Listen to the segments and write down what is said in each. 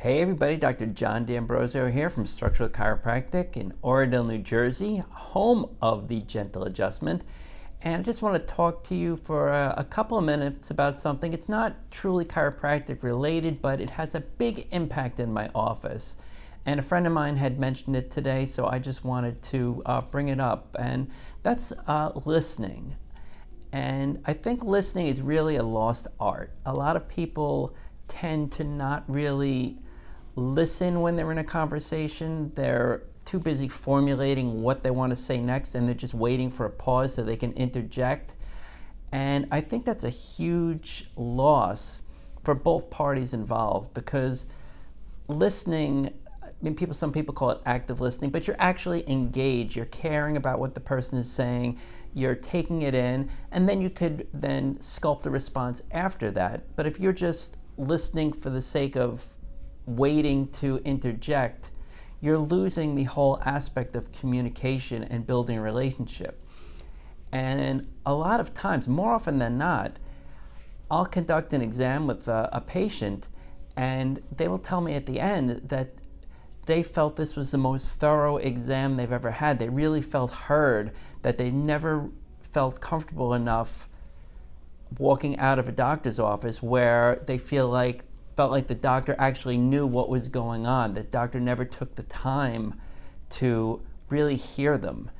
Hey everybody, Dr. John D'Ambrosio here from Structural Chiropractic in Oradell, New Jersey, home of the Gentle Adjustment. And I just want to talk to you for a couple of minutes about something. It's not truly chiropractic related, but it has a big impact in my office. And a friend of mine had mentioned it today, so I just wanted to bring it up. And that's listening. And I think listening is really a lost art. A lot of people tend to not really listen when they're in a conversation. They're too busy formulating what they want to say next, and they're just waiting for a pause so they can interject. And I think that's a huge loss for both parties involved, because listening, some people call it active listening, but you're actually engaged. You're caring about what the person is saying. You're taking it in, and then you could then sculpt the response after that. But if you're just listening for the sake of waiting to interject, you're losing the whole aspect of communication and building a relationship. And a lot of times, more often than not, I'll conduct an exam with a patient, and they will tell me at the end that they felt this was the most thorough exam they've ever had. They really felt heard, that they never felt comfortable enough walking out of a doctor's office where they felt like the doctor actually knew what was going on. The doctor never took the time to really hear them.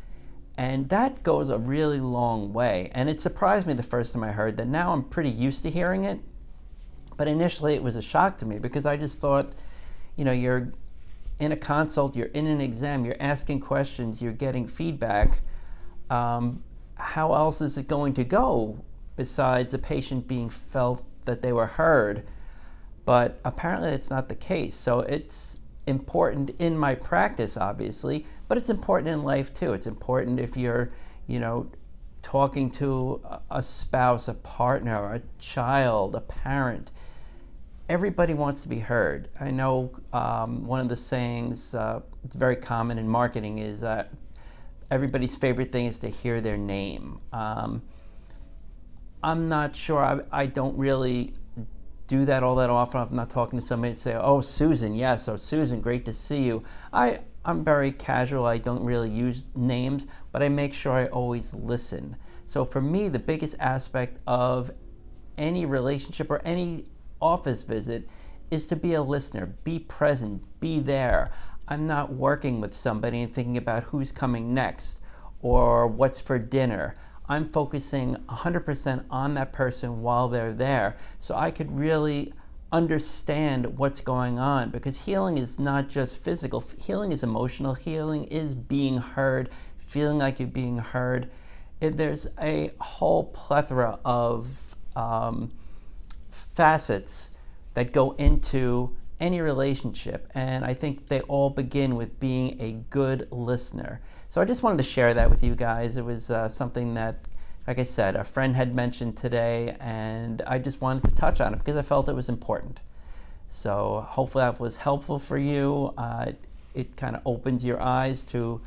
And that goes a really long way. And it surprised me the first time I heard that. Now I'm pretty used to hearing it. But initially it was a shock to me, because I just thought, you're in a consult, you're in an exam, you're asking questions, you're getting feedback. How else is it going to go besides the patient being felt that they were heard? But apparently it's not the case. So it's important in my practice, obviously, but it's important in life too. It's important if you're, talking to a spouse, a partner, a child, a parent. Everybody wants to be heard. I know one of the sayings, it's very common in marketing, is everybody's favorite thing is to hear their name. I'm not sure. I don't really do that all that often. I'm not talking to somebody and say, "Oh, Susan, yes, oh, Susan, great to see you." I'm very casual. I don't really use names, but I make sure I always listen. So for me, the biggest aspect of any relationship or any office visit is to be a listener, be present, be there. I'm not working with somebody and thinking about who's coming next or what's for dinner. I'm focusing 100% on that person while they're there, so I could really understand what's going on, because healing is not just physical. Healing is emotional. Healing is being heard, feeling like you're being heard. There's a whole plethora of facets that go into any relationship, and I think they all begin with being a good listener. So I just wanted to share that with you guys. It was something that, like I said, a friend had mentioned today, and I just wanted to touch on it because I felt it was important. So hopefully that was helpful for you. It kind of opens your eyes to,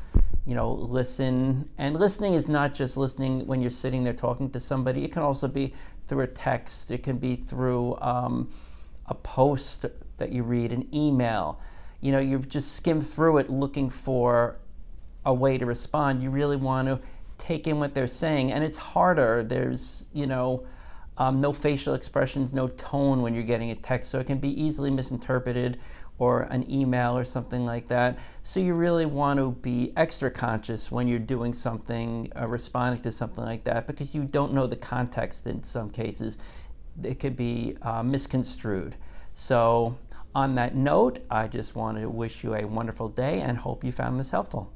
listen. And listening is not just listening when you're sitting there talking to somebody. It can also be through a text. It can be through a post that you read, an email. You just skim through it looking for a way to respond. You really want to take in what they're saying, and it's harder. There's no facial expressions, no tone when you're getting a text, so it can be easily misinterpreted, or an email or something like that. So you really want to be extra conscious when you're doing something, responding to something like that, because you don't know the context. In some cases it could be misconstrued. So on that note, I just want to wish you a wonderful day and hope you found this helpful.